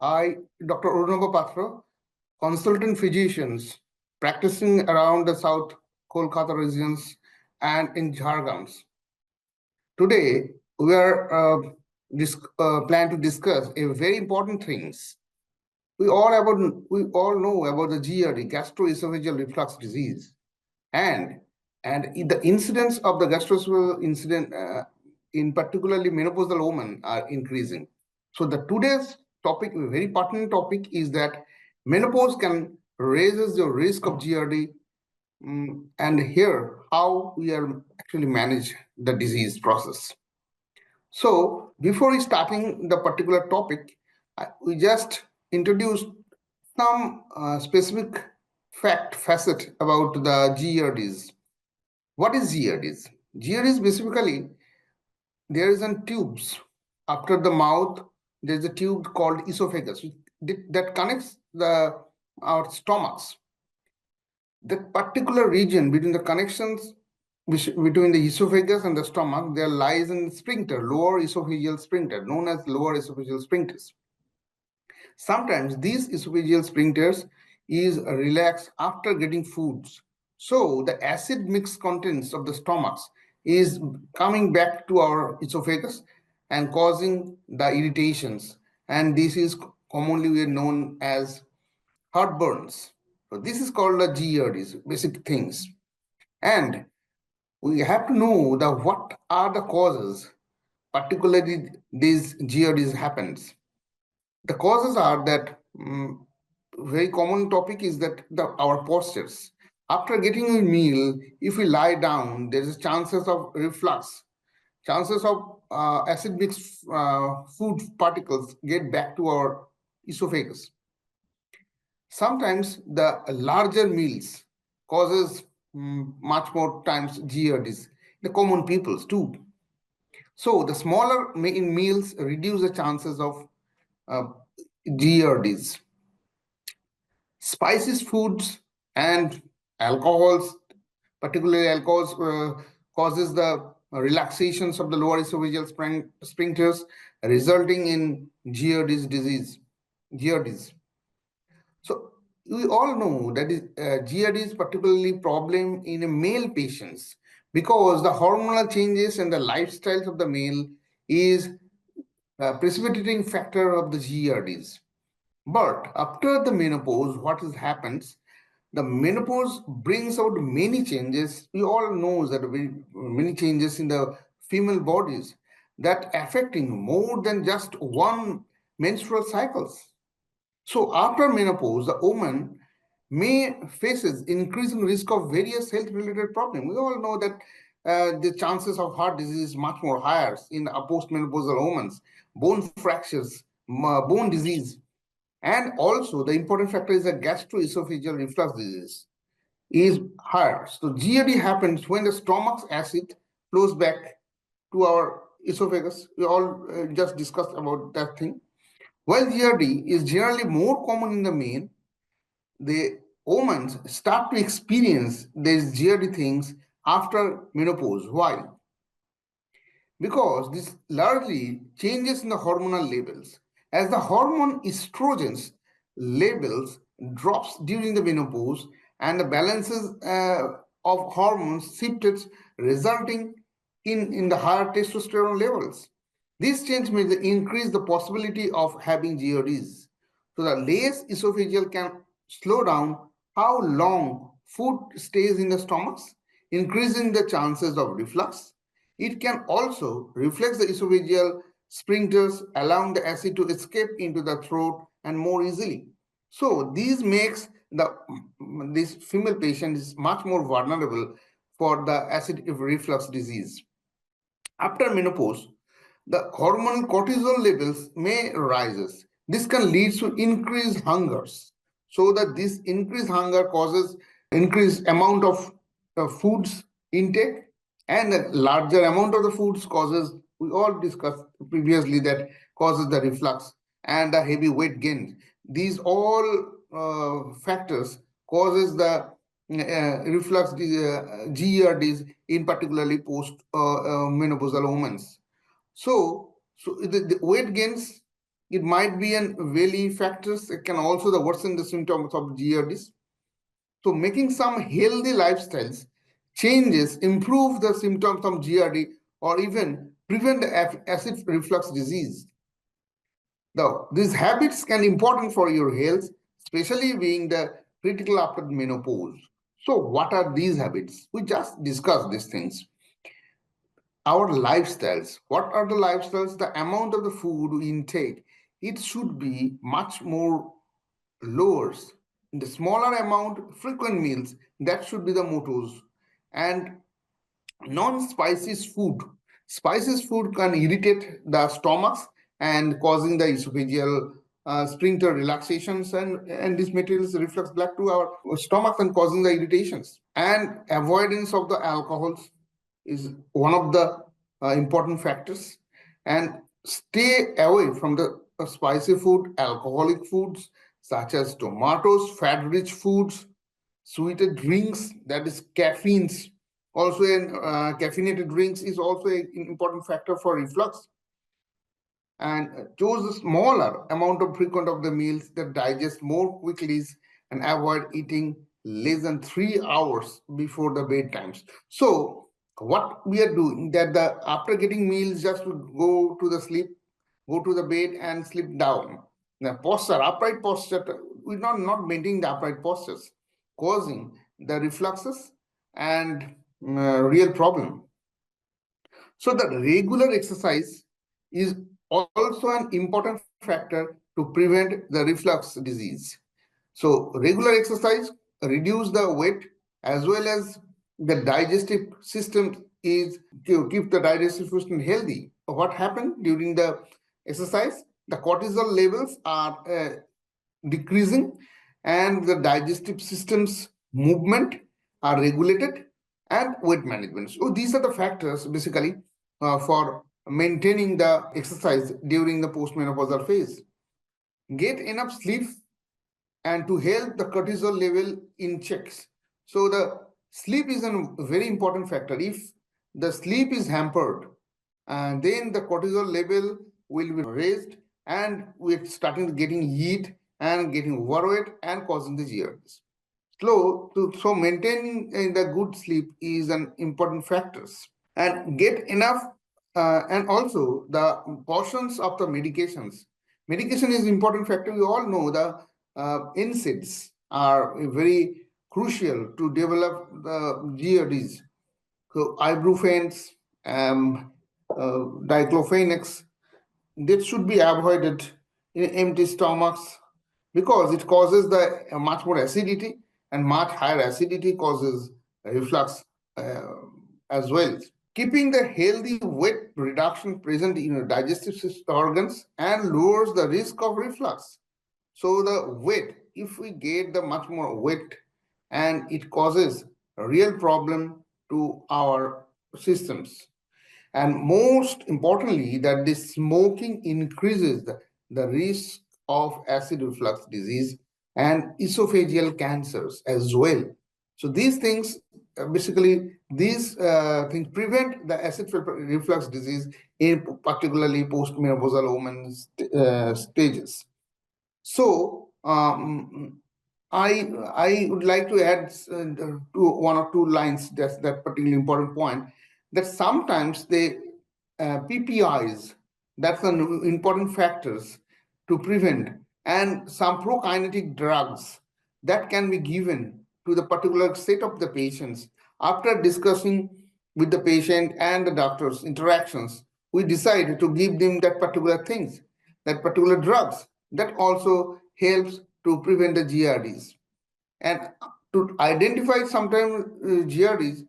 I, Dr. Arunava Patra, consultant physicians practicing around the South Kolkata regions and in Jharkhand. Today, we are plan to discuss a very important things. We all know about the GERD, gastroesophageal reflux disease, and the incidence of the gastroesophageal incident, in particularly menopausal women, are increasing. So the today's topic, a very pertinent topic, is that menopause can raises the risk of GERD, and here how we are actually manage the disease process. So before we starting the particular topic, we just introduce some specific facet about the GERDs. What is GERDs? GERDs basically there is a tubes after the mouth. There is a tube called esophagus that connects the our stomachs. That particular region between the connections between the esophagus and the stomach, there lies in sphincter, lower esophageal sphincter, known as lower esophageal sphincters. Sometimes these esophageal sphincters is relaxed after getting foods. So the acid mix contents of the stomachs is coming back to our esophagus and causing the irritations. And this is commonly known as heartburns. So this is called the GERDs, basic things. And we have to know the what are the causes, particularly these GERDs happens. The causes are that very common topic is that our postures. After getting a meal, if we lie down, there is chances of reflux, chances of acid mixed food particles get back to our esophagus. Sometimes the larger meals causes much more times GERDs, the common peoples too. So the smaller meals reduce the chances of uh, GERDs. Spices foods and alcohols, particularly alcohols, causes the relaxations of the lower esophageal sphincters, resulting in GERDs. So we all know that GERD is particularly problem in male patients because the hormonal changes and the lifestyles of the male is a precipitating factor of the GERDs. But after the menopause, what happens? The menopause brings out many changes. We all know that many changes in the female bodies that affecting more than just one menstrual cycles. So after menopause, the woman may faces increasing risk of various health-related problems. We all know that the chances of heart disease is much more higher in postmenopausal women, bone fractures, bone disease, and also the important factor is that gastroesophageal reflux disease is higher. So GERD happens when the stomach's acid flows back to our esophagus. We all just discussed about that thing. While GERD is generally more common in the men, the women start to experience these GERD things after menopause. Why? Because this largely changes in the hormonal levels. As the hormone estrogens levels drops during the menopause and the balances of hormones shifted, resulting in the higher testosterone levels. This change may increase the possibility of having GERDs. So the less esophageal can slow down how long food stays in the stomachs, increasing the chances of reflux. It can also reflex the esophageal sphincters, allowing the acid to escape into the throat and more easily. So this makes this female patient is much more vulnerable for the acid reflux disease. After menopause, the hormonal cortisol levels may rise. This can lead to increased hungers. So that this increased hunger causes increased amount of foods intake, and a larger amount of the foods causes, we all discussed previously, that causes the reflux and the heavy weight gain. These all factors causes the reflux GERDs in particularly post menopausal women. So the weight gains It might be an valley factors. It can also the worsen the symptoms of GERDs. So making some healthy lifestyles changes improve the symptoms of GERD or even prevent acid reflux disease. Now, these habits can be important for your health, especially being the critical after menopause. So, what are these habits? We just discussed these things. Our lifestyles. What are the lifestyles? The amount of the food we intake, it should be much more lower. The smaller amount, frequent meals, that should be the mottos. And non-spicy food. Spices food can irritate the stomachs and causing the esophageal sphincter relaxations, and these materials reflux back to our stomach and causing the irritations. And avoidance of the alcohols is one of the important factors. And stay away from the spicy food, alcoholic foods such as tomatoes, fat-rich foods, sweetened drinks, that is caffeines. Also, in caffeinated drinks is also an important factor for reflux. And choose a smaller amount of frequent of the meals that digest more quickly and avoid eating less than 3 hours before the bedtimes. So what we are doing that the after getting meals just go to the sleep, go to the bed and sleep down. The posture, upright posture, we're not maintaining the upright postures, causing the refluxes and real problem. So the regular exercise is also an important factor to prevent the reflux disease. So regular exercise reduce the weight as well as the digestive system is to keep the digestive system healthy. What happened during the exercise? The cortisol levels are decreasing and the digestive system's movement are regulated and weight management. So these are the factors basically for maintaining the exercise during the postmenopausal phase. Get enough sleep and to help the cortisol level in checks. So the sleep is a very important factor. If the sleep is hampered, then the cortisol level will be raised and we're starting getting heat and getting overweight and causing the GERDs. So maintaining the good sleep is an important factors. And get enough and also the portions of the medications. Medication is important factor. We all know the NSAIDs are very crucial to develop the GERDs. So ibuprofens, diclofenacs, that should be avoided in empty stomachs because it causes the much more acidity, and much higher acidity causes reflux as well. Keeping the healthy weight reduction present in your digestive system organs and lowers the risk of reflux. So the weight, if we get the much more weight, and it causes a real problem to our systems. And most importantly, that the smoking increases the risk of acid reflux disease and esophageal cancers as well. So these things, basically, these things prevent the acid reflux disease in particularly postmenopausal women stages. So I would like to add one or two lines. That's that particularly important point. That sometimes the PPIs, that's an important factors to prevent, and some prokinetic drugs that can be given to the particular set of the patients after discussing with the patient and the doctor's interactions. We decide to give them that particular things, that particular drugs. That also helps to prevent the GERDs. And to identify sometimes GERDs,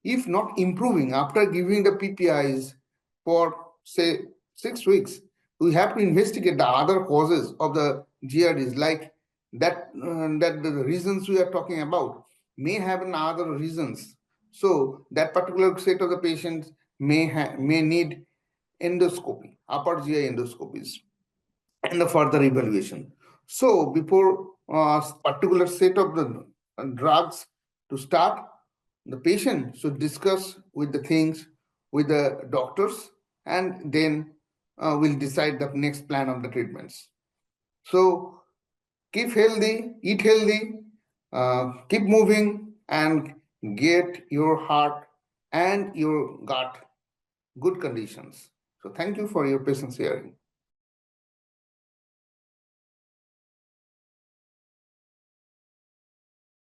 if not improving after giving the PPIs for say 6 weeks, we have to investigate the other causes of the GERDs, like that the reasons we are talking about may have other reasons. So that particular set of the patients may need endoscopy, upper GI endoscopies, and the further evaluation. So before particular set of the drugs to start, the patient should discuss with the things with the doctors and then will decide the next plan of the treatments. So keep healthy, eat healthy, keep moving, and get your heart and your gut good conditions. So thank you for your patience hearing.